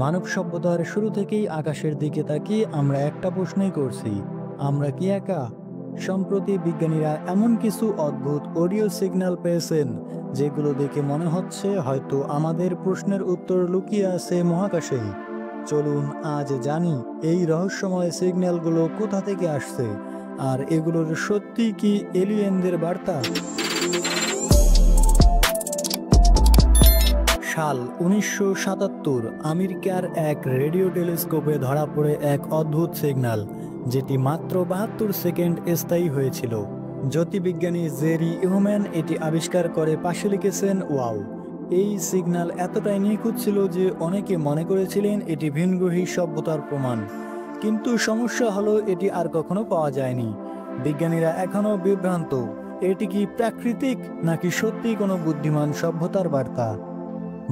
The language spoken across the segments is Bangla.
মানব সভ্যতার শুরু থেকেই আকাশের দিকে তাকিয়ে আমরা একটা প্রশ্নই করছি, আমরা কি একা? সম্প্রতি বিজ্ঞানীরা এমন কিছু অদ্ভুত অডিও সিগন্যাল পেয়েছেন যেগুলো দেখে মনে হচ্ছে হয়তো আমাদের প্রশ্নের উত্তর লুকিয়ে আছে মহাকাশেই। চলুন আজ জানি এই রহস্যময় সিগন্যালগুলো কোথা থেকে আসছে, আর এগুলোর সত্যি কি এলিয়েনদের বার্তা? সাল 1977 আমেরিকার এক রেডিও টেলিস্কোপে ধরা পড়ে এক অদ্ভুত সিগন্যাল, যেটি মাত্র 72 সেকেন্ড স্থায়ী হয়েছিল। জ্যোতির্বিজ্ঞানী জেরি ইউম্যান এটি আবিষ্কার করে পাশে লিখেছেন, ওয়াও! এই সিগন্যাল এতটাই নিখুঁত ছিল যে অনেকে মনে করেছিলেন এটি ভিনগ্রহী সভ্যতার প্রমাণ। কিন্তু সমস্যা হলো এটি আর কখনো পাওয়া যায়নি। বিজ্ঞানীরা এখনও বিভ্রান্ত, এটি কি প্রাকৃতিক নাকি সত্যি কোনো বুদ্ধিমান সভ্যতার বার্তা।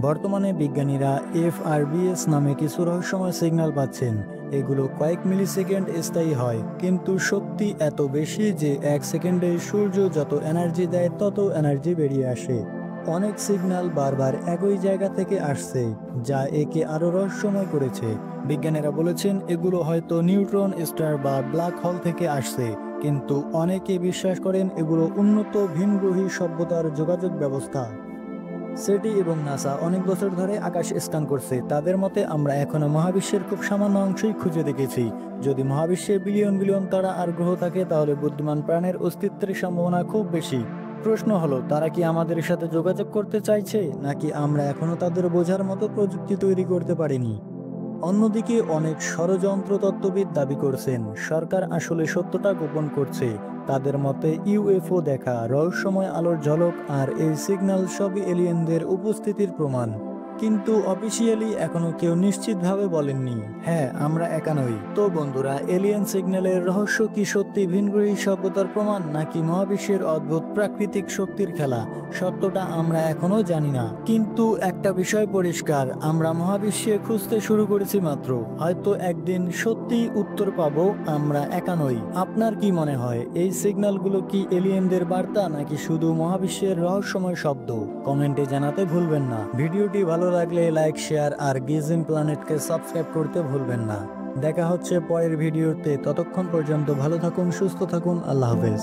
বর্তমানে বিজ্ঞানীরা এফআরবিএস নামে কিছু রহস্যময় সিগন্যাল পাচ্ছেন। এগুলো কয়েক মিলি সেকেন্ড স্থায়ী হয়, কিন্তু শক্তি এত বেশি যে 1 সেকেন্ডে সূর্য যত এনার্জি দেয় তত এনার্জি বেরিয়ে আসে। অনেক সিগন্যাল বারবার একই জায়গা থেকে আসছে, যা একে আরো রহস্যময় করেছে। বিজ্ঞানীরা বলেছেন এগুলো হয়তো নিউট্রন স্টার বা ব্ল্যাক হোল থেকে আসছে, কিন্তু অনেকে বিশ্বাস করেন এগুলো উন্নত ভিনগ্রহী সভ্যতার যোগাযোগ ব্যবস্থা। সেটি এবং নাসা অনেক বছর ধরে আকাশ স্ক্যান করছে। তাদের মতে আমরা এখনো মহাবিশ্বের খুব সামান্য অংশই খুঁজে দেখেছি। যদি মহাবিশ্বে বিলিয়ন বিলিয়ন তারা আর গ্রহ থাকে, তাহলে বুদ্ধিমান প্রাণের অস্তিত্বের সম্ভাবনা খুব বেশি। প্রশ্ন হলো, তারা কি আমাদের সাথে যোগাযোগ করতে চাইছে, নাকি আমরা এখনো তাদের বোঝার মতো প্রযুক্তি তৈরি করতে পারিনি? অন্যদিকে অনেক ষড়যন্ত্র তত্ত্ববিদ দাবি করছেন সরকার আসলে সত্যটা গোপন করছে। তাদের মতে ইউএফও দেখা, রহস্যময় আলোর ঝলক আর এই সিগন্যাল সবই এলিয়েনদের উপস্থিতির প্রমাণ। কিন্তু অফিসিয়ালি এখনো কেউ নিশ্চিতভাবে বলেননি, হ্যাঁ আমরা একা নই। তো বন্ধুরা, এলিয়েন সিগন্যালের রহস্য কি সত্যি ভিনগ্রহী সভ্যতার প্রমাণ, নাকি মহাবিশ্বের অদ্ভুত প্রাকৃতিক শক্তির খেলা? সত্যটা আমরা এখনো জানি না, কিন্তু একটা বিষয় পরিষ্কার, আমরা মহাবিশ্বে খুঁজতে শুরু করেছি মাত্র। হয়তো একদিন সত্যি উত্তর পাবো আমরা একা নই। আপনার কি মনে হয়, এই সিগন্যালগুলো কি এলিয়েনদের বার্তা, নাকি শুধু মহাবিশ্বের রহস্যময় শব্দ? কমেন্টে জানাতে ভুলবেন না। ভিডিওটি ভালো লাগলে লাইক, শেয়ার আর গিজেম প্ল্যানেটকে সাবস্ক্রাইব করতে ভুলবেন না। দেখা হচ্ছে পরের ভিডিওতে। ততক্ষণ পর্যন্ত ভালো থাকুন, সুস্থ থাকুন। আল্লাহ হাফেজ।